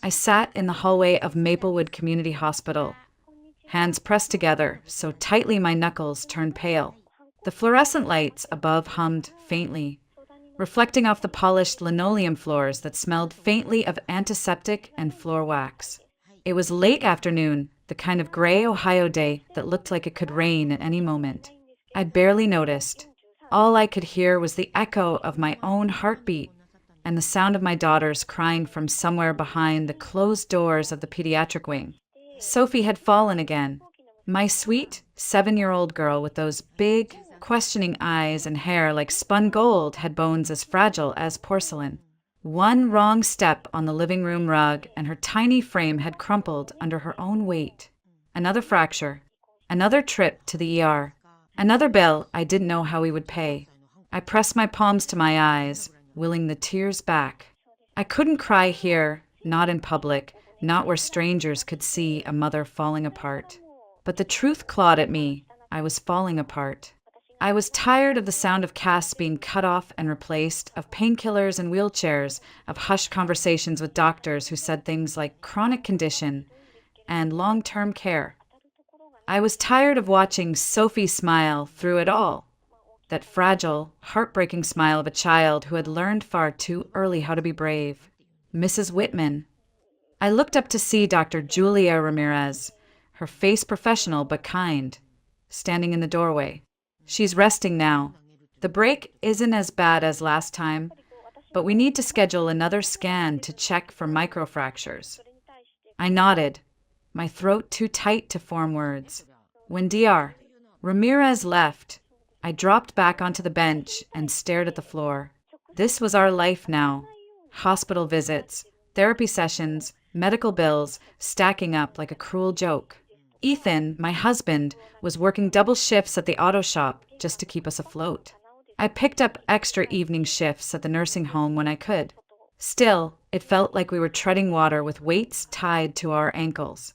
I sat in the hallway of Maplewood Community Hospital, hands pressed together so tightly my knuckles turned pale. The fluorescent lights above hummed faintly, reflecting off the polished linoleum floors that smelled faintly of antiseptic and floor wax. It was late afternoon, the kind of gray Ohio day that looked like it could rain at any moment. I barely noticed. All I could hear was the echo of my own heartbeat and the sound of my daughters crying from somewhere behind the closed doors of the pediatric wing. Sophie had fallen again. My sweet 7-year-old girl with those big, questioning eyes and hair like spun gold had bones as fragile as porcelain. One wrong step on the living room rug and her tiny frame had crumpled under her own weight. Another fracture. Another trip to the ER. Another bill I didn't know how we would pay. I pressed my palms to my eyes, willing the tears back. I couldn't cry here, not in public, not where strangers could see a mother falling apart. But the truth clawed at me. I was falling apart. I was tired of the sound of casts being cut off and replaced, of painkillers and wheelchairs, of hushed conversations with doctors who said things like chronic condition and long-term care. I was tired of watching Sophie smile through it all. That fragile, heartbreaking smile of a child who had learned far too early how to be brave. Mrs. Whitman. I looked up to see Dr. Julia Ramirez, her face professional but kind, standing in the doorway. She's resting now. The break isn't as bad as last time, but we need to schedule another scan to check for microfractures. I nodded, my throat too tight to form words. When Dr. Ramirez left, I dropped back onto the bench and stared at the floor. This was our life now. Hospital visits, therapy sessions, medical bills stacking up like a cruel joke. Ethan, my husband, was working double shifts at the auto shop just to keep us afloat. I picked up extra evening shifts at the nursing home when I could. Still, it felt like we were treading water with weights tied to our ankles.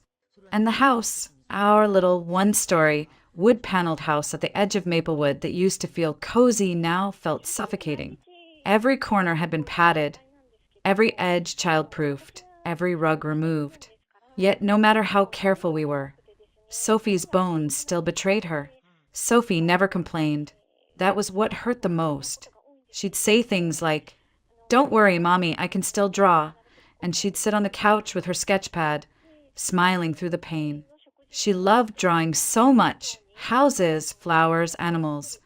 And the house, our little one-story, wood-paneled house at the edge of Maplewood that used to feel cozy now felt suffocating. Every corner had been padded, every edge child-proofed, every rug removed. Yet no matter how careful we were, Sophie's bones still betrayed her. Sophie never complained. That was what hurt the most. She'd say things like, "Don't worry, Mommy, I can still draw," and she'd sit on the couch with her sketch pad, smiling through the pain. She loved drawing so much. Houses, flowers, animals,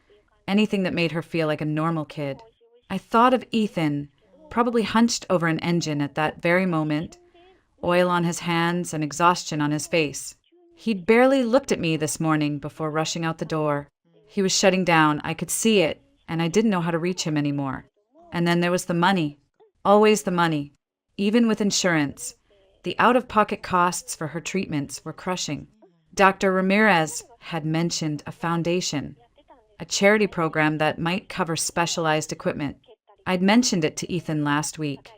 anything that made her feel like a normal kid. I thought of Ethan, probably hunched over an engine at that very moment, oil on his hands and exhaustion on his face. He'd barely looked at me this morning before rushing out the door. He was shutting down, I could see it, and I didn't know how to reach him anymore. And then there was the money. Always the money. Even with insurance, the out-of-pocket costs for her treatments were crushing. Dr. Ramirez had mentioned a foundation, a charity program that might cover specialized equipment. I'd mentioned it to Ethan last week,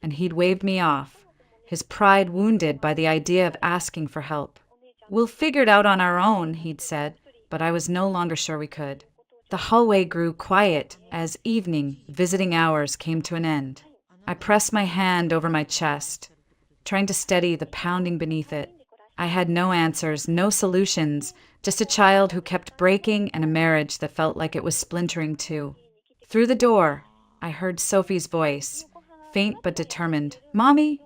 and he'd waved me off, his pride wounded by the idea of asking for help. "We'll figure it out on our own," he'd said, but I was no longer sure we could. The hallway grew quiet as evening, visiting hours came to an end. I pressed my hand over my chest, trying to steady the pounding beneath it. I had no answers, no solutions, just a child who kept breaking and a marriage that felt like it was splintering too. Through the door, I heard Sophie's voice, faint but determined. "Mommy?"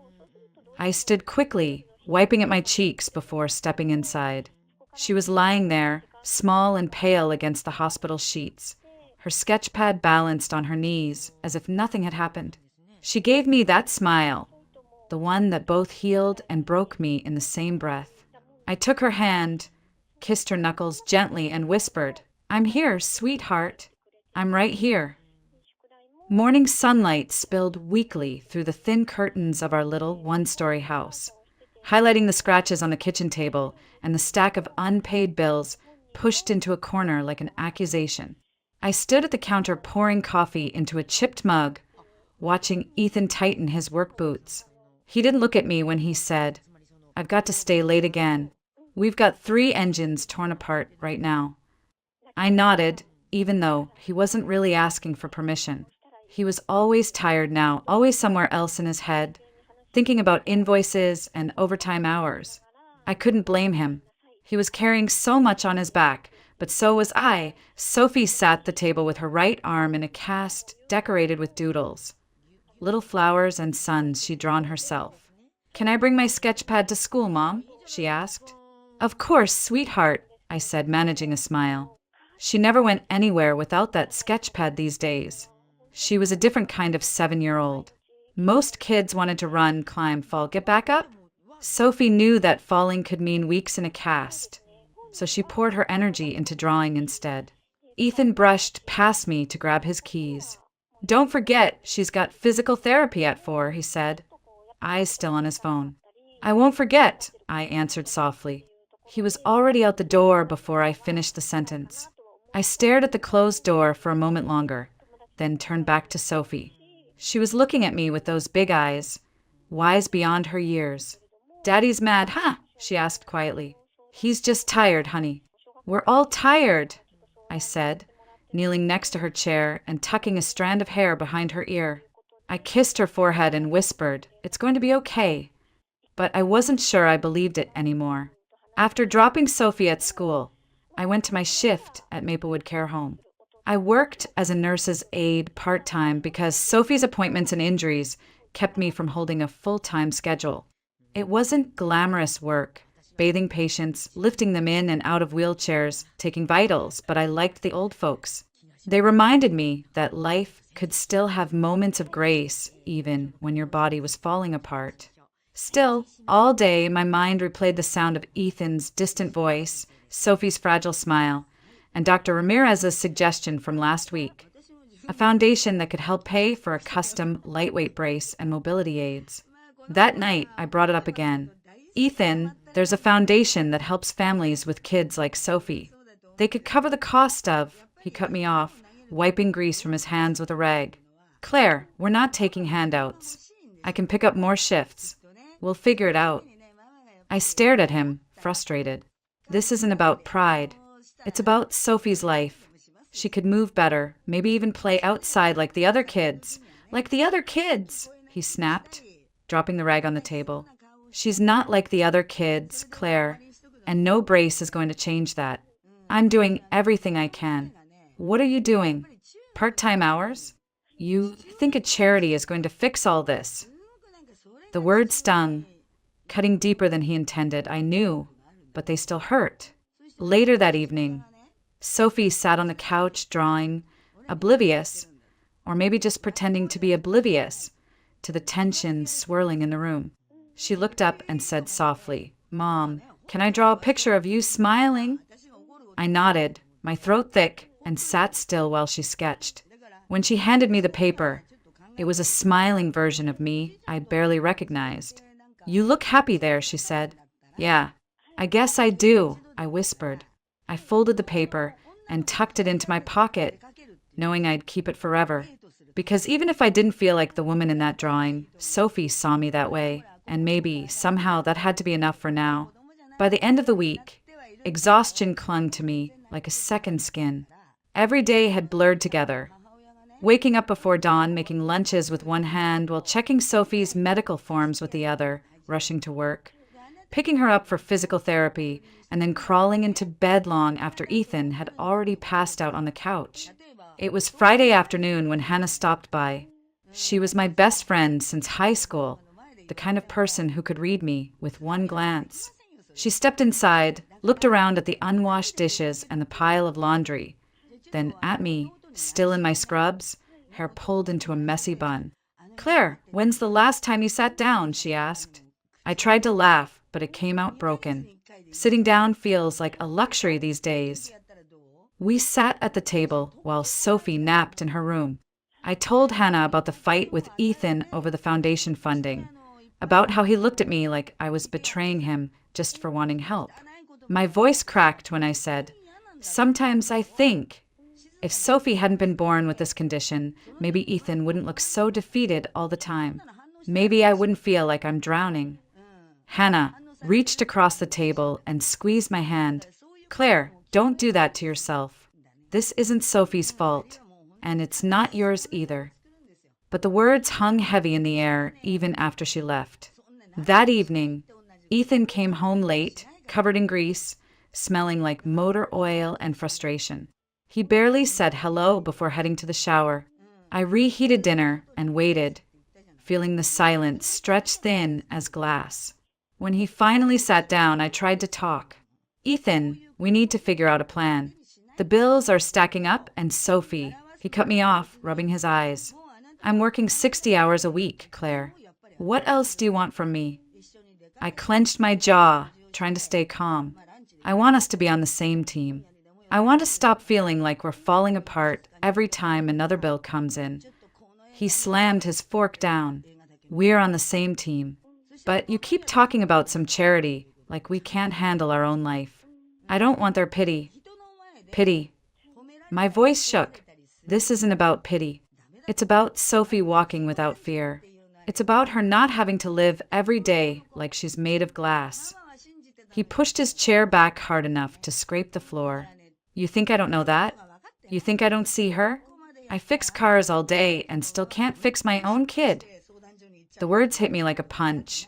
I stood quickly, wiping at my cheeks before stepping inside. She was lying there, small and pale against the hospital sheets, her sketch pad balanced on her knees as if nothing had happened. She gave me that smile, the one that both healed and broke me in the same breath. I took her hand, kissed her knuckles gently, and whispered, "I'm here, sweetheart. I'm right here." Morning sunlight spilled weakly through the thin curtains of our little one-story house, highlighting the scratches on the kitchen table and the stack of unpaid bills pushed into a corner like an accusation. I stood at the counter pouring coffee into a chipped mug, watching Ethan tighten his work boots. He didn't look at me when he said, "I've got to stay late again. We've got 3 engines torn apart right now." I nodded, even though he wasn't really asking for permission. He was always tired now, always somewhere else in his head, thinking about invoices and overtime hours. I couldn't blame him. He was carrying so much on his back, but so was I. Sophie sat at the table with her right arm in a cast decorated with doodles. Little flowers and suns she'd drawn herself. "Can I bring my sketch pad to school, Mom?" she asked. "Of course, sweetheart," I said, managing a smile. She never went anywhere without that sketch pad these days. She was a different kind of 7-year-old. Most kids wanted to run, climb, fall, get back up. Sophie knew that falling could mean weeks in a cast, so she poured her energy into drawing instead. Ethan brushed past me to grab his keys. "Don't forget, she's got physical therapy at 4, he said, eyes still on his phone. "I won't forget," I answered softly. He was already out the door before I finished the sentence. I stared at the closed door for a moment longer, then turned back to Sophie. She was looking at me with those big eyes, wise beyond her years. "Daddy's mad, huh?" she asked quietly. "He's just tired, honey." "We're all tired," I said, kneeling next to her chair and tucking a strand of hair behind her ear. I kissed her forehead and whispered, "It's going to be okay." But I wasn't sure I believed it anymore. After dropping Sophie at school, I went to my shift at Maplewood Care Home. I worked as a nurse's aide part-time because Sophie's appointments and injuries kept me from holding a full-time schedule. It wasn't glamorous work, bathing patients, lifting them in and out of wheelchairs, taking vitals, but I liked the old folks. They reminded me that life could still have moments of grace, even when your body was falling apart. Still, all day my mind replayed the sound of Ethan's distant voice, Sophie's fragile smile, and Dr. Ramirez's suggestion from last week, a foundation that could help pay for a custom lightweight brace and mobility aids. That night, I brought it up again. "Ethan, there's a foundation that helps families with kids like Sophie. They could cover the cost of," he cut me off, wiping grease from his hands with a rag. "Claire, we're not taking handouts. I can pick up more shifts. We'll figure it out." I stared at him, frustrated. This isn't about pride. It's about Sophie's life. She could move better, maybe even play outside like the other kids. "Like the other kids," he snapped, dropping the rag on the table. "She's not like the other kids, Claire, and no brace is going to change that. I'm doing everything I can." "What are you doing? Part-time hours? You think a charity is going to fix all this?" The word stung, cutting deeper than he intended, I knew, but they still hurt. Later that evening, Sophie sat on the couch drawing, oblivious, or maybe just pretending to be oblivious, to the tension swirling in the room. She looked up and said softly, "Mom, can I draw a picture of you smiling?" I nodded, my throat thick, and sat still while she sketched. When she handed me the paper, it was a smiling version of me I barely recognized. "You look happy there," she said. "Yeah, I guess I do," I whispered. I folded the paper and tucked it into my pocket, knowing I'd keep it forever. Because even if I didn't feel like the woman in that drawing, Sophie saw me that way, and maybe, somehow, that had to be enough for now. By the end of the week, exhaustion clung to me like a second skin. Every day had blurred together. Waking up before dawn, making lunches with one hand while checking Sophie's medical forms with the other, rushing to work, picking her up for physical therapy, and then crawling into bed long after Ethan had already passed out on the couch. It was Friday afternoon when Hannah stopped by. She was my best friend since high school, the kind of person who could read me with one glance. She stepped inside, looked around at the unwashed dishes and the pile of laundry, then at me, still in my scrubs, hair pulled into a messy bun. "Claire, when's the last time you sat down?" she asked. I tried to laugh, but it came out broken. Sitting down feels like a luxury these days. We sat at the table while Sophie napped in her room. I told Hannah about the fight with Ethan over the foundation funding, about how he looked at me like I was betraying him just for wanting help. My voice cracked when I said, "Sometimes I think if Sophie hadn't been born with this condition, maybe Ethan wouldn't look so defeated all the time. Maybe I wouldn't feel like I'm drowning." Hannah reached across the table and squeezed my hand. "Claire, don't do that to yourself. This isn't Sophie's fault, and it's not yours either." but the words hung heavy in the air even after she left. That evening, Ethan came home late, covered in grease, smelling like motor oil and frustration. He barely said hello before heading to the shower. I reheated dinner and waited, feeling the silence stretch thin as glass. When he finally sat down, I tried to talk. Ethan, we need to figure out a plan. The bills are stacking up, and Sophie, he cut me off, rubbing his eyes. I'm working 60 hours a week, Claire. What else do you want from me? I clenched my jaw, trying to stay calm. I want us to be on the same team. I want to stop feeling like we're falling apart every time another bill comes in. He slammed his fork down. We're on the same team. But you keep talking about some charity, like we can't handle our own life. I don't want their pity. Pity. My voice shook. This isn't about pity. It's about Sophie walking without fear. It's about her not having to live every day like she's made of glass. He pushed his chair back hard enough to scrape the floor. You think I don't know that? You think I don't see her? I fix cars all day and still can't fix my own kid. The words hit me like a punch.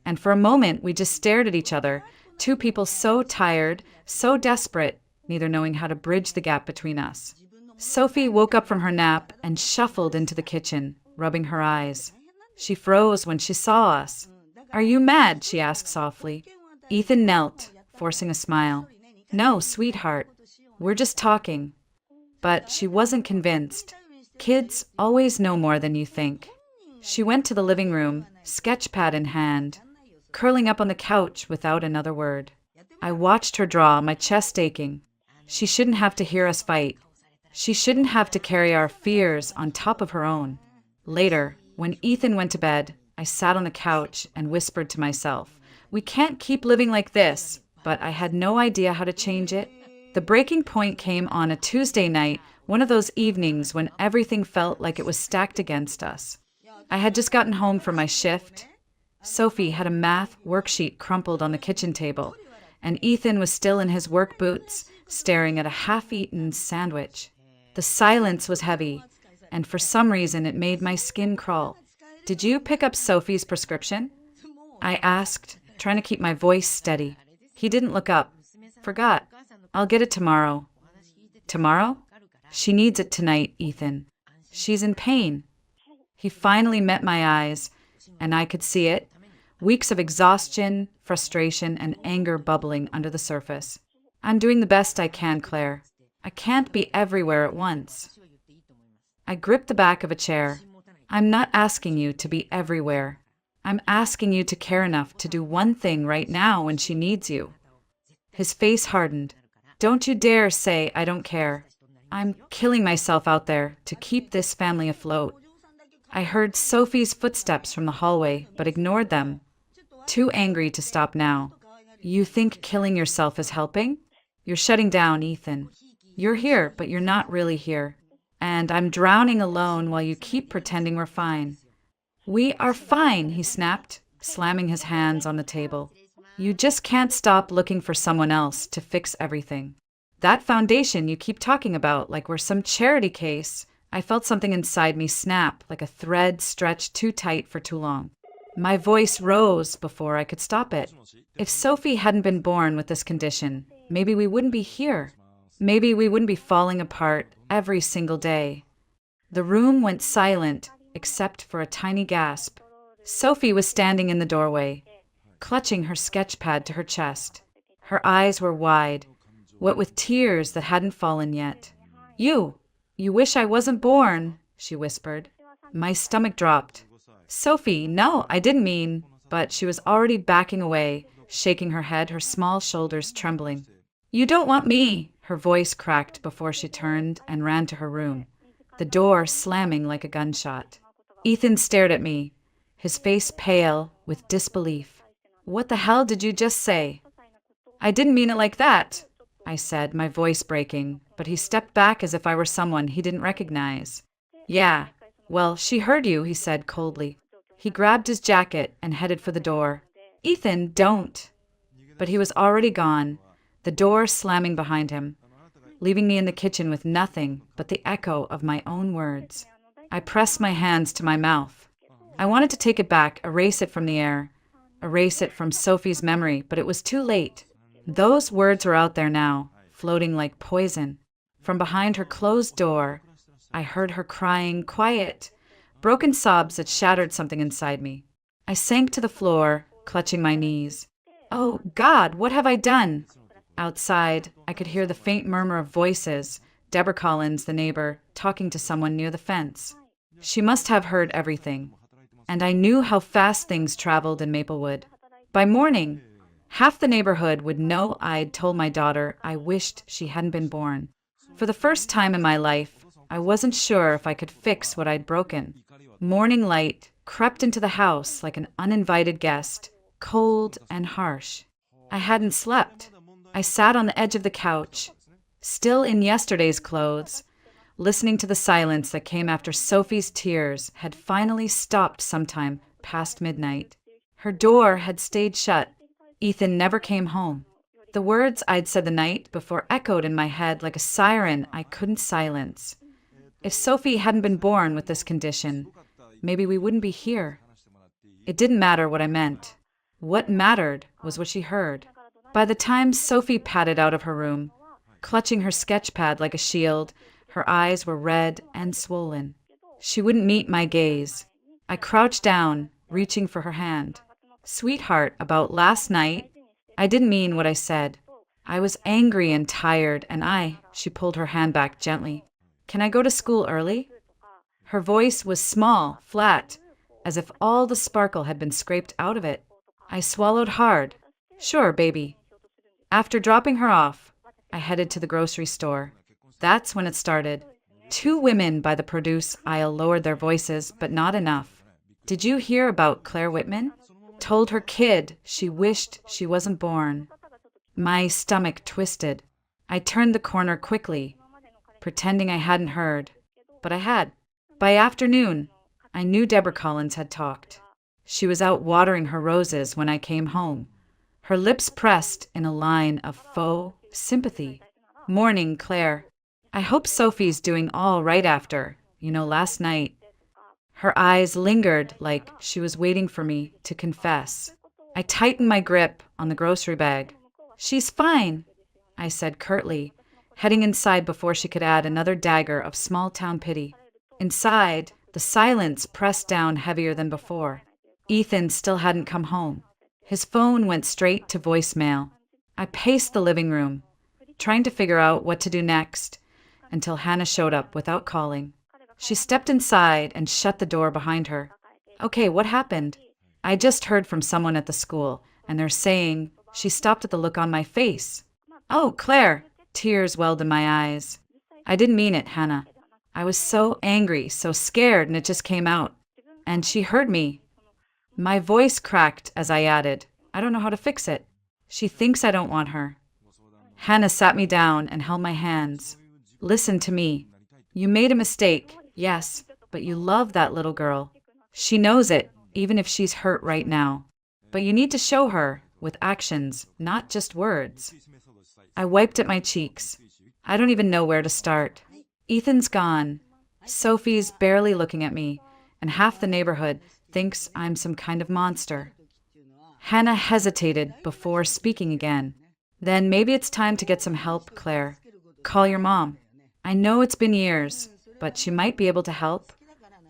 And for a moment, we just stared at each other, two people so tired, so desperate, neither knowing how to bridge the gap between us. Sophie woke up from her nap and shuffled into the kitchen, rubbing her eyes. She froze when she saw us. Are you mad? She asked softly. Ethan knelt, forcing a smile. No, sweetheart. We're just talking. But she wasn't convinced. Kids always know more than you think. She went to the living room, sketchpad in hand, curling up on the couch without another word. I watched her draw, my chest aching. She shouldn't have to hear us fight. She shouldn't have to carry our fears on top of her own. Later, when Ethan went to bed, I sat on the couch and whispered to myself, we can't keep living like this, but I had no idea how to change it. The breaking point came on a Tuesday night, one of those evenings when everything felt like it was stacked against us. I had just gotten home from my shift. Sophie had a math worksheet crumpled on the kitchen table, and Ethan was still in his work boots, staring at a half-eaten sandwich. The silence was heavy, and for some reason it made my skin crawl. Did you pick up Sophie's prescription? I asked, trying to keep my voice steady. He didn't look up. Forgot. I'll get it tomorrow. Tomorrow? She needs it tonight, Ethan. She's in pain. He finally met my eyes, and I could see it. Weeks of exhaustion, frustration, and anger bubbling under the surface. I'm doing the best I can, Claire. I can't be everywhere at once. I gripped the back of a chair. I'm not asking you to be everywhere. I'm asking you to care enough to do one thing right now when she needs you. His face hardened. Don't you dare say I don't care. I'm killing myself out there to keep this family afloat. I heard Sophie's footsteps from the hallway, but ignored them. Too angry to stop now. You think killing yourself is helping? You're shutting down, Ethan. You're here, but you're not really here. And I'm drowning alone while you keep pretending we're fine. We are fine, he snapped, slamming his hands on the table. You just can't stop looking for someone else to fix everything. That foundation you keep talking about like we're some charity case. I felt something inside me snap like a thread stretched too tight for too long. My voice rose before I could stop it. If Sophie hadn't been born with this condition, maybe we wouldn't be here. Maybe we wouldn't be falling apart every single day. The room went silent, except for a tiny gasp. Sophie was standing in the doorway, clutching her sketchpad to her chest. Her eyes were wide, what with tears that hadn't fallen yet. You wish I wasn't born, she whispered. My stomach dropped. Sophie, no, I didn't mean, but she was already backing away, shaking her head, her small shoulders trembling. You don't want me, her voice cracked before she turned and ran to her room, the door slamming like a gunshot. Ethan stared at me, his face pale with disbelief. What the hell did you just say? I didn't mean it like that, I said, my voice breaking, but he stepped back as if I were someone he didn't recognize. Yeah, well, she heard you, he said coldly. He grabbed his jacket and headed for the door. Ethan, don't. But he was already gone, the door slamming behind him, leaving me in the kitchen with nothing but the echo of my own words. I pressed my hands to my mouth. I wanted to take it back, erase it from the air, erase it from Sophie's memory, but it was too late. Those words were out there now, floating like poison. From behind her closed door, I heard her crying, quiet, broken sobs that shattered something inside me. I sank to the floor, clutching my knees. Oh, God, what have I done? Outside, I could hear the faint murmur of voices, Deborah Collins, the neighbor, talking to someone near the fence. She must have heard everything. And I knew how fast things traveled in Maplewood. By morning, half the neighborhood would know I'd told my daughter I wished she hadn't been born. For the first time in my life, I wasn't sure if I could fix what I'd broken. Morning light crept into the house like an uninvited guest, cold and harsh. I hadn't slept. I sat on the edge of the couch, still in yesterday's clothes, listening to the silence that came after Sophie's tears had finally stopped sometime past midnight. Her door had stayed shut. Ethan never came home. The words I'd said the night before echoed in my head like a siren I couldn't silence. If Sophie hadn't been born with this condition, maybe we wouldn't be here. It didn't matter what I meant. What mattered was what she heard. By the time Sophie padded out of her room, clutching her sketch pad like a shield, her eyes were red and swollen. She wouldn't meet my gaze. I crouched down, reaching for her hand. Sweetheart, about last night, I didn't mean what I said. I was angry and tired, and she pulled her hand back gently. Can I go to school early? Her voice was small, flat, as if all the sparkle had been scraped out of it. I swallowed hard. Sure, baby. After dropping her off, I headed to the grocery store. That's when it started. 2 women by the produce aisle lowered their voices, but not enough. Did you hear about Claire Whitman? Told her kid she wished she wasn't born. My stomach twisted. I turned the corner quickly, pretending I hadn't heard. But I had. By afternoon, I knew Deborah Collins had talked. She was out watering her roses when I came home, her lips pressed in a line of faux sympathy. Morning, Claire. I hope Sophie's doing all right after, last night. Her eyes lingered like she was waiting for me to confess. I tightened my grip on the grocery bag. She's fine, I said curtly, heading inside before she could add another dagger of small-town pity. Inside, the silence pressed down heavier than before. Ethan still hadn't come home. His phone went straight to voicemail. I paced the living room, trying to figure out what to do next, until Hannah showed up without calling. She stepped inside and shut the door behind her. Okay, what happened? I just heard from someone at the school, and they're saying. She stopped at the look on my face. Oh, Claire! Tears welled in my eyes. I didn't mean it, Hannah. I was so angry, so scared, and it just came out. And she heard me. My voice cracked as I added, I don't know how to fix it. She thinks I don't want her. Hannah sat me down and held my hands. Listen to me. You made a mistake, yes, but you love that little girl. She knows it, even if she's hurt right now. But you need to show her, with actions, not just words. I wiped at my cheeks. I don't even know where to start. Ethan's gone. Sophie's barely looking at me, and half the neighborhood thinks I'm some kind of monster. Hannah hesitated before speaking again. Then maybe it's time to get some help, Claire. Call your mom. I know it's been years, but she might be able to help,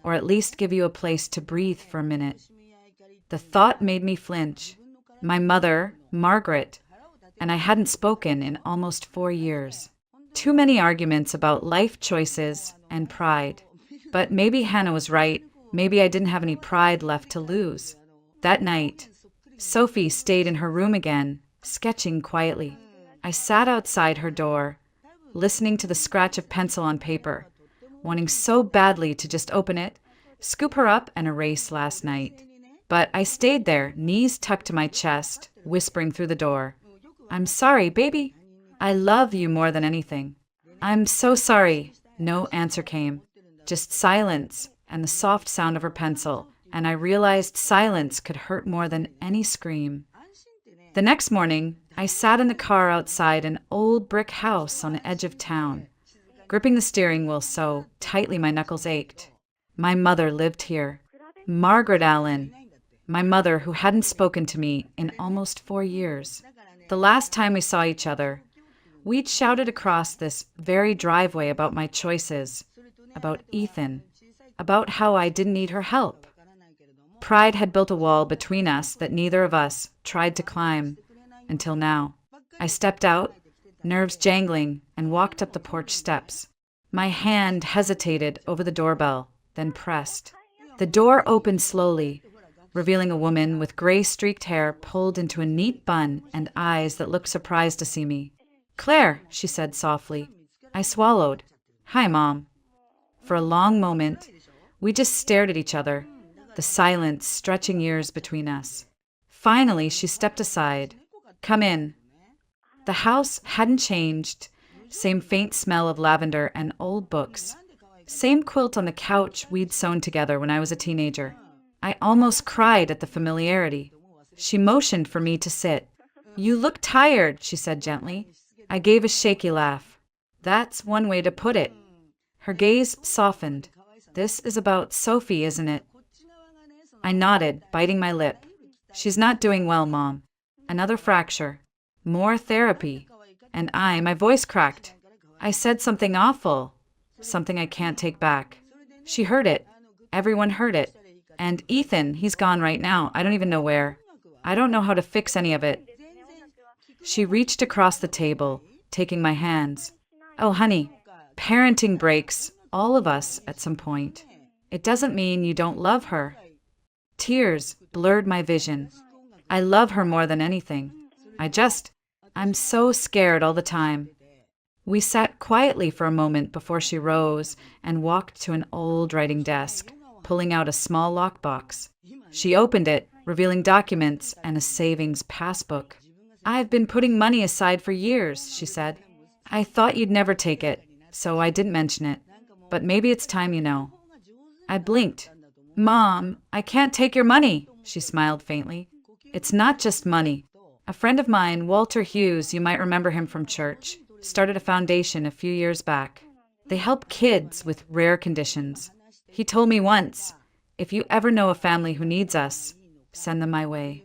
or at least give you a place to breathe for a minute. The thought made me flinch. My mother, Margaret, and I hadn't spoken in almost 4 years. Too many arguments about life choices and pride. But maybe Hannah was right. Maybe I didn't have any pride left to lose. That night, Sophie stayed in her room again, sketching quietly. I sat outside her door, listening to the scratch of pencil on paper, wanting so badly to just open it, scoop her up, and erase last night. But I stayed there, knees tucked to my chest, whispering through the door. I'm sorry, baby. I love you more than anything. I'm so sorry. No answer came. Just silence and the soft sound of her pencil, and I realized silence could hurt more than any scream. The next morning, I sat in the car outside an old brick house on the edge of town, gripping the steering wheel so tightly my knuckles ached. My mother lived here. Margaret Allen. My mother, who hadn't spoken to me in almost 4 years. The last time we saw each other, we'd shouted across this very driveway about my choices, about Ethan, about how I didn't need her help. Pride had built a wall between us that neither of us tried to climb until now. I stepped out, nerves jangling, and walked up the porch steps. My hand hesitated over the doorbell, then pressed. The door opened slowly, revealing a woman with gray-streaked hair pulled into a neat bun and eyes that looked surprised to see me. "Claire," she said softly. I swallowed. "Hi, Mom." For a long moment, we just stared at each other, the silence stretching years between us. Finally, she stepped aside. "Come in." The house hadn't changed. Same faint smell of lavender and old books. Same quilt on the couch we'd sewn together when I was a teenager. I almost cried at the familiarity. She motioned for me to sit. "You look tired," she said gently. I gave a shaky laugh. "That's one way to put it." Her gaze softened. "This is about Sophie, isn't it?" I nodded, biting my lip. "She's not doing well, Mom. Another fracture. More therapy." And my voice cracked. I said something awful. Something I can't take back. She heard it. Everyone heard it. And Ethan, he's gone right now. I don't even know where. I don't know how to fix any of it. She reached across the table, taking my hands. "Oh, honey, parenting breaks all of us at some point. It doesn't mean you don't love her." Tears blurred my vision. I love her more than anything. I'm so scared all the time. We sat quietly for a moment before she rose and walked to an old writing desk, pulling out a small lockbox. She opened it, revealing documents and a savings passbook. "I've been putting money aside for years," she said. "I thought you'd never take it, so I didn't mention it. But maybe it's time you know." I blinked. "Mom, I can't take your money," she smiled faintly. "It's not just money. A friend of mine, Walter Hughes, you might remember him from church, started a foundation a few years back. They help kids with rare conditions. He told me once, if you ever know a family who needs us, send them my way."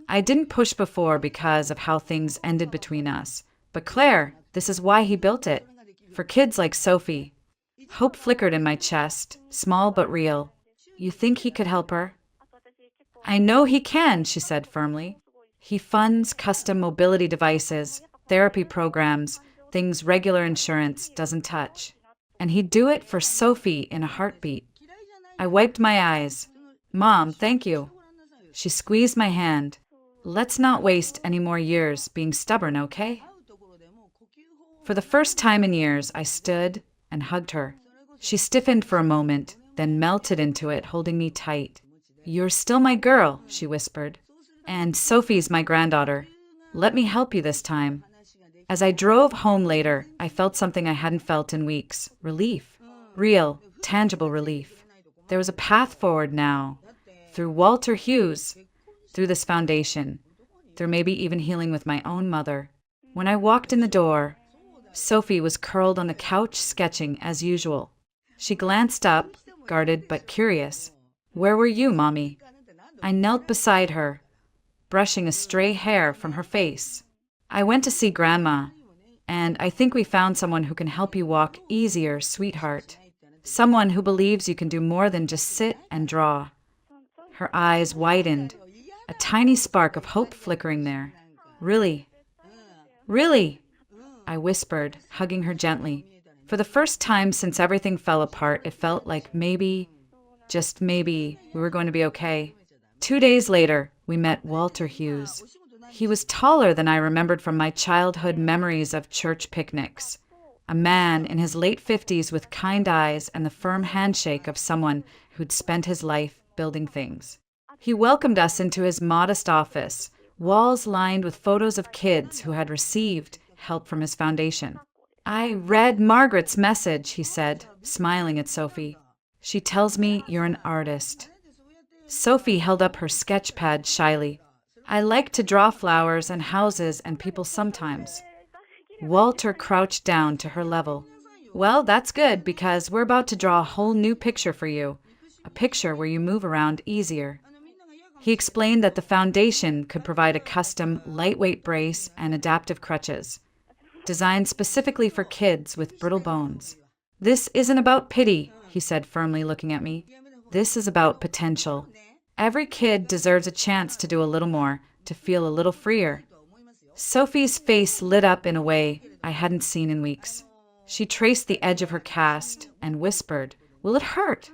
I didn't push before because of how things ended between us. But Claire, this is why he built it. For kids like Sophie. Hope flickered in my chest, small but real. "You think he could help her?" "I know he can," she said firmly. "He funds custom mobility devices, therapy programs, things regular insurance doesn't touch. And he'd do it for Sophie in a heartbeat." I wiped my eyes. "Mom, thank you." She squeezed my hand. "Let's not waste any more years being stubborn, okay?" For the first time in years, I stood and hugged her. She stiffened for a moment, then melted into it, holding me tight. "You're still my girl," she whispered. "And Sophie's my granddaughter. Let me help you this time." As I drove home later, I felt something I hadn't felt in weeks. Relief. Real, tangible relief. There was a path forward now. Through Walter Hughes. Through this foundation. Through maybe even healing with my own mother. When I walked in the door, Sophie was curled on the couch sketching as usual. She glanced up, guarded but curious. "Where were you, Mommy?" I knelt beside her, brushing a stray hair from her face. "I went to see Grandma, and I think we found someone who can help you walk easier, sweetheart. Someone who believes you can do more than just sit and draw." Her eyes widened, a tiny spark of hope flickering there. "Really? Really?" I whispered, hugging her gently. For the first time since everything fell apart, it felt like maybe, just maybe, we were going to be okay. 2 days later, we met Walter Hughes. He was taller than I remembered from my childhood memories of church picnics. A man in his late 50s with kind eyes and the firm handshake of someone who'd spent his life building things. He welcomed us into his modest office, walls lined with photos of kids who had received help from his foundation. "I read Margaret's message," he said, smiling at Sophie. "She tells me you're an artist." Sophie held up her sketch pad shyly. "I like to draw flowers and houses and people sometimes." Walter crouched down to her level. Well, that's good because we're about to draw a whole new picture for you. A picture where you move around easier. He explained that the foundation could provide a custom, lightweight brace and adaptive crutches, designed specifically for kids with brittle bones. This isn't about pity, he said firmly, looking at me. This is about potential. Every kid deserves a chance to do a little more, to feel a little freer. Sophie's face lit up in a way I hadn't seen in weeks. She traced the edge of her cast and whispered, "Will it hurt?"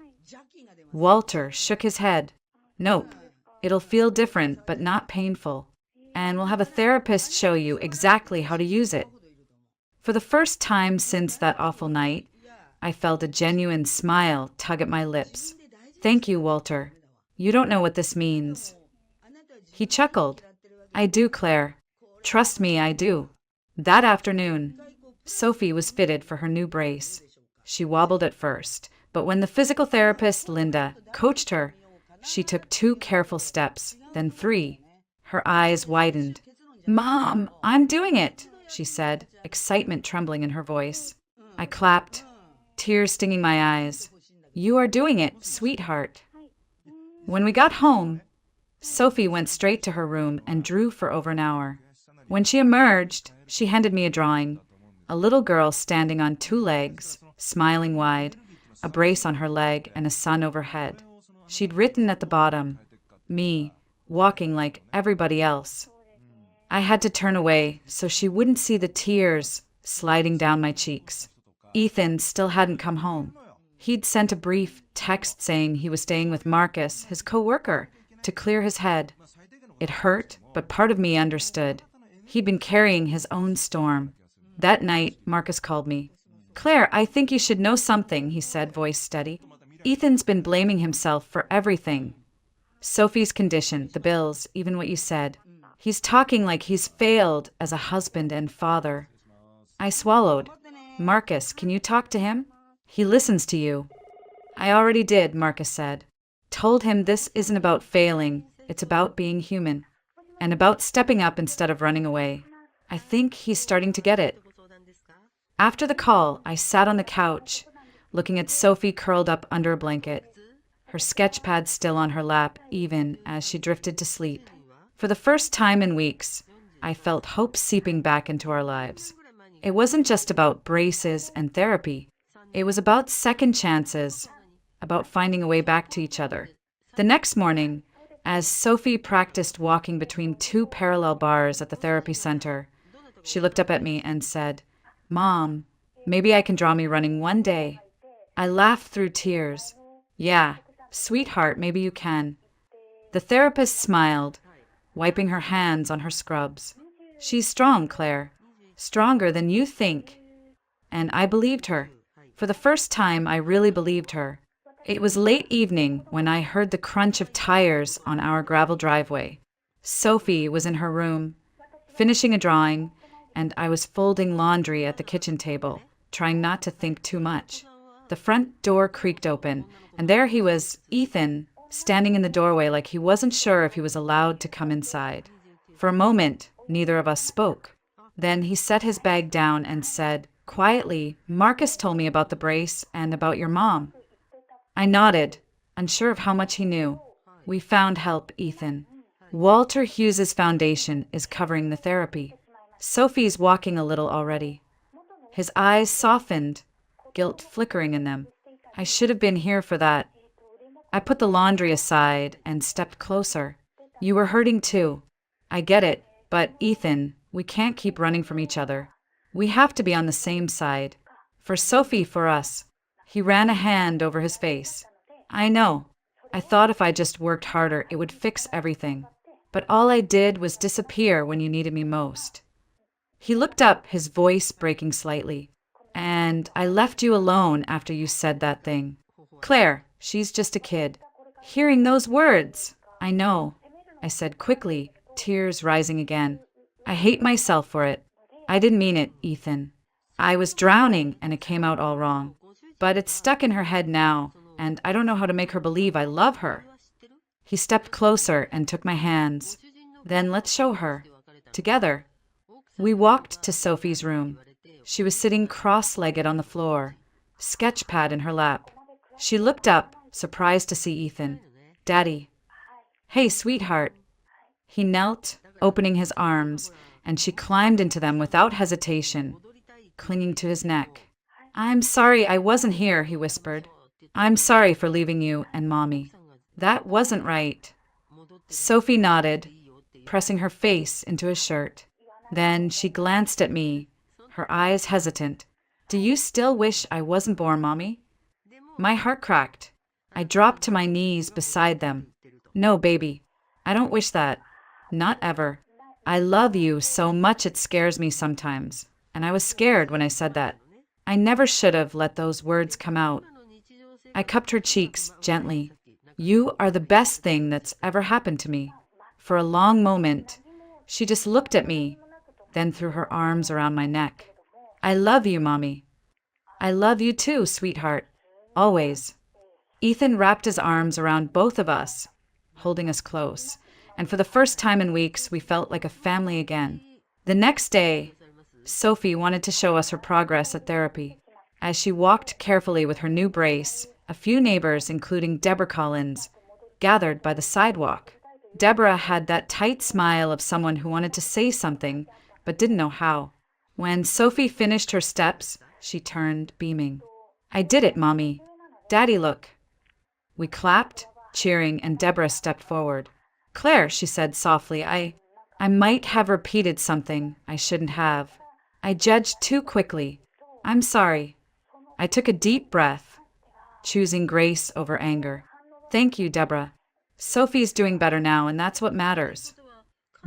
Walter shook his head. "Nope. It'll feel different, but not painful. And we'll have a therapist show you exactly how to use it." For the first time since that awful night, I felt a genuine smile tug at my lips. "Thank you, Walter. You don't know what this means." He chuckled. "I do, Claire. Trust me, I do." That afternoon, Sophie was fitted for her new brace. She wobbled at first, but when the physical therapist, Linda, coached her, she took 2 careful steps, then 3. Her eyes widened. "Mom, I'm doing it," she said, excitement trembling in her voice. I clapped, tears stinging my eyes. "You are doing it, sweetheart." When we got home, Sophie went straight to her room and drew for over an hour. When she emerged, she handed me a drawing. A little girl standing on 2 legs, smiling wide, a brace on her leg and a sun overhead. She'd written at the bottom, "Me, walking like everybody else." I had to turn away so she wouldn't see the tears sliding down my cheeks. Ethan still hadn't come home. He'd sent a brief text saying he was staying with Marcus, his co-worker, to clear his head. It hurt, but part of me understood. He'd been carrying his own storm. That night, Marcus called me. "Claire, I think you should know something," he said, voice steady. "Ethan's been blaming himself for everything. Sophie's condition, the bills, even what you said. He's talking like he's failed as a husband and father." I swallowed. "Marcus, can you talk to him? He listens to you." "I already did," Marcus said. "Told him this isn't about failing, it's about being human. And about stepping up instead of running away. I think he's starting to get it." After the call, I sat on the couch, looking at Sophie curled up under a blanket, her sketch pad still on her lap, even as she drifted to sleep. For the first time in weeks, I felt hope seeping back into our lives. It wasn't just about braces and therapy. It was about second chances, about finding a way back to each other. The next morning, as Sophie practiced walking between 2 parallel bars at the therapy center, she looked up at me and said, "Mom, maybe I can draw me running one day." I laughed through tears. "Yeah, sweetheart, maybe you can." The therapist smiled, wiping her hands on her scrubs. "She's strong, Claire. Stronger than you think." And I believed her. For the first time, I really believed her. It was late evening when I heard the crunch of tires on our gravel driveway. Sophie was in her room, finishing a drawing, and I was folding laundry at the kitchen table, trying not to think too much. The front door creaked open, and there he was, Ethan, standing in the doorway like he wasn't sure if he was allowed to come inside. For a moment, neither of us spoke. Then he set his bag down and said, quietly, "Marcus told me about the brace and about your mom." I nodded, unsure of how much he knew. "We found help, Ethan. Walter Hughes's foundation is covering the therapy. Sophie's walking a little already." His eyes softened, guilt flickering in them. I should have been here for that. I put the laundry aside and stepped closer. "You were hurting too. I get it, but Ethan, we can't keep running from each other. We have to be on the same side. For Sophie, for us." He ran a hand over his face. "I know. I thought if I just worked harder, it would fix everything. But all I did was disappear when you needed me most." He looked up, his voice breaking slightly. "And I left you alone after you said that thing. Claire, she's just a kid." Hearing those words, "I know," I said quickly, tears rising again. "I hate myself for it. I didn't mean it, Ethan. I was drowning and it came out all wrong. But it's stuck in her head now, and I don't know how to make her believe I love her." He stepped closer and took my hands. "Then let's show her. Together." We walked to Sophie's room. She was sitting cross-legged on the floor, sketch pad in her lap. She looked up, surprised to see Ethan. "Daddy." "Hey, sweetheart." He knelt, opening his arms, and she climbed into them without hesitation, clinging to his neck. "I'm sorry I wasn't here," he whispered. "I'm sorry for leaving you and Mommy. That wasn't right." Sophie nodded, pressing her face into his shirt. Then she glanced at me, her eyes hesitant. "Do you still wish I wasn't born, Mommy?" My heart cracked. I dropped to my knees beside them. "No, baby, I don't wish that. Not ever. I love you so much it scares me sometimes, and I was scared when I said that. I never should have let those words come out." I cupped her cheeks gently. "You are the best thing that's ever happened to me." For a long moment, she just looked at me, then threw her arms around my neck. "I love you, Mommy." "I love you too, sweetheart. Always." Ethan wrapped his arms around both of us, holding us close, and for the first time in weeks, we felt like a family again. The next day, Sophie wanted to show us her progress at therapy. As she walked carefully with her new brace, a few neighbors, including Deborah Collins, gathered by the sidewalk. Deborah had that tight smile of someone who wanted to say something, but didn't know how. When Sophie finished her steps, she turned, beaming. "I did it, Mommy. Daddy, look." We clapped, cheering, and Deborah stepped forward. "Claire," she said softly, I might have repeated something I shouldn't have. I judged too quickly. I'm sorry." I took a deep breath, choosing grace over anger. "Thank you, Deborah. Sophie's doing better now, and that's what matters."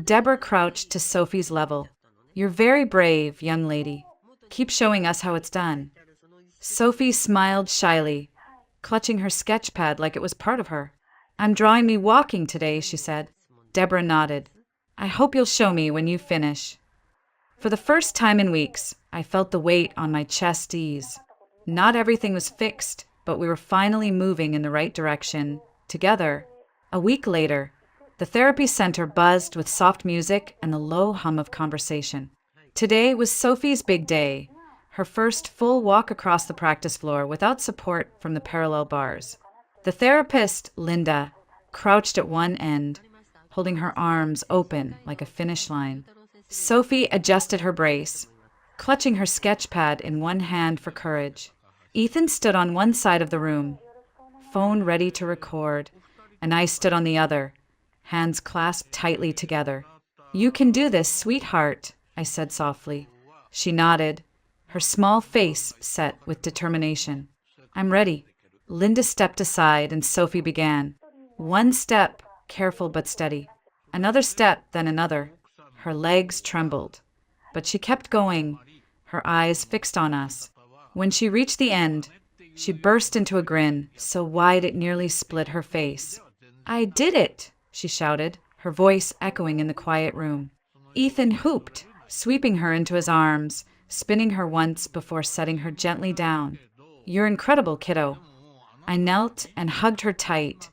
Deborah crouched to Sophie's level. "You're very brave, young lady. Keep showing us how it's done." Sophie smiled shyly, clutching her sketch pad like it was part of her. "I'm drawing me walking today," she said. Deborah nodded. "I hope you'll show me when you finish." For the first time in weeks, I felt the weight on my chest ease. Not everything was fixed, but we were finally moving in the right direction, together. A week later, the therapy center buzzed with soft music and the low hum of conversation. Today was Sophie's big day, her first full walk across the practice floor without support from the parallel bars. The therapist, Linda, crouched at one end, holding her arms open like a finish line. Sophie adjusted her brace, clutching her sketch pad in one hand for courage. Ethan stood on one side of the room, phone ready to record, and I stood on the other, hands clasped tightly together. "You can do this, sweetheart," I said softly. She nodded, her small face set with determination. "I'm ready." Linda stepped aside and Sophie began. One step, careful but steady. Another step, then another. Her legs trembled, but she kept going, her eyes fixed on us. When she reached the end, she burst into a grin, so wide it nearly split her face. "I did it," she shouted, her voice echoing in the quiet room. Ethan whooped, sweeping her into his arms, spinning her once before setting her gently down. "You're incredible, kiddo." I knelt and hugged her tight,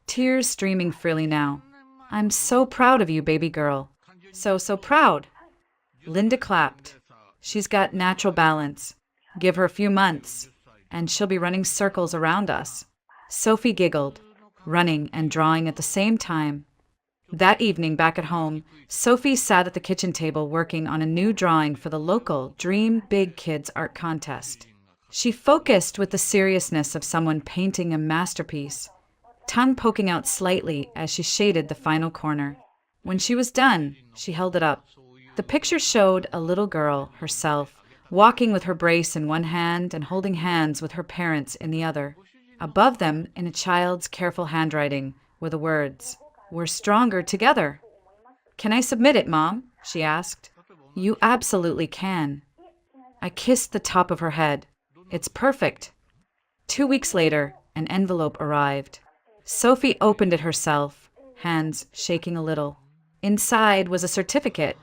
tears streaming freely now. "I'm so proud of you, baby girl. So proud." Linda clapped. "She's got natural balance. Give her a few months, and she'll be running circles around us." Sophie giggled, running and drawing at the same time. That evening back at home, Sophie sat at the kitchen table working on a new drawing for the local Dream Big Kids art contest. She focused with the seriousness of someone painting a masterpiece, tongue poking out slightly as she shaded the final corner. When she was done, she held it up. The picture showed a little girl, herself, walking with her brace in one hand and holding hands with her parents in the other. Above them, in a child's careful handwriting, were the words, "We're stronger together." "Can I submit it, Mom?" she asked. "You absolutely can." I kissed the top of her head. "It's perfect." 2 weeks later, an envelope arrived. Sophie opened it herself, hands shaking a little. Inside was a certificate.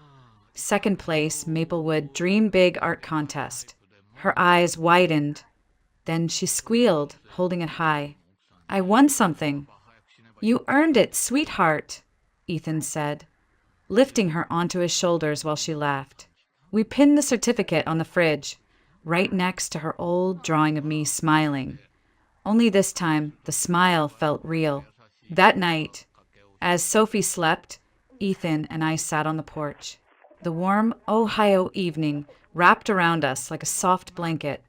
Second place, Maplewood Dream Big Art Contest. Her eyes widened. Then she squealed, holding it high. "I won something." "You earned it, sweetheart," Ethan said, lifting her onto his shoulders while she laughed. We pinned the certificate on the fridge, right next to her old drawing of me smiling. Only this time, the smile felt real. That night, as Sophie slept, Ethan and I sat on the porch. The warm Ohio evening wrapped around us like a soft blanket.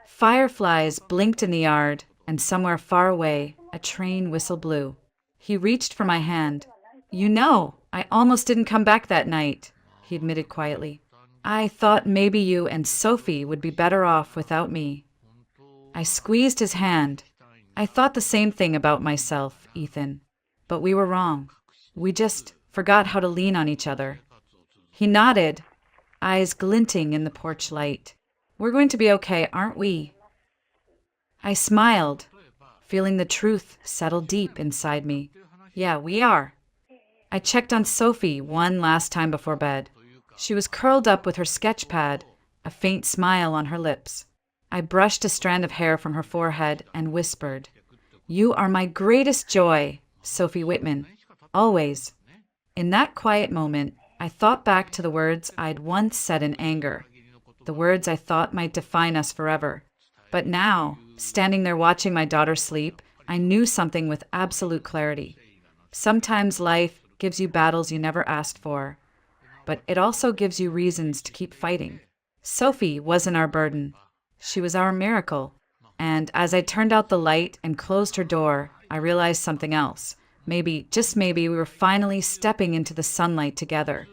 Fireflies blinked in the yard, and somewhere far away, a train whistle blew. He reached for my hand. "You know, I almost didn't come back that night," he admitted quietly. "I thought maybe you and Sophie would be better off without me." I squeezed his hand. "I thought the same thing about myself, Ethan. But we were wrong. We just forgot how to lean on each other." He nodded, eyes glinting in the porch light. "We're going to be okay, aren't we?" I smiled, feeling the truth settle deep inside me. "Yeah, we are." I checked on Sophie one last time before bed. She was curled up with her sketch pad, a faint smile on her lips. I brushed a strand of hair from her forehead and whispered, "You are my greatest joy, Sophie Whitman, always." In that quiet moment, I thought back to the words I'd once said in anger, the words I thought might define us forever. But now, standing there watching my daughter sleep, I knew something with absolute clarity. Sometimes life gives you battles you never asked for, but it also gives you reasons to keep fighting. Sophie wasn't our burden. She was our miracle. And as I turned out the light and closed her door, I realized something else. Maybe, just maybe, we were finally stepping into the sunlight together.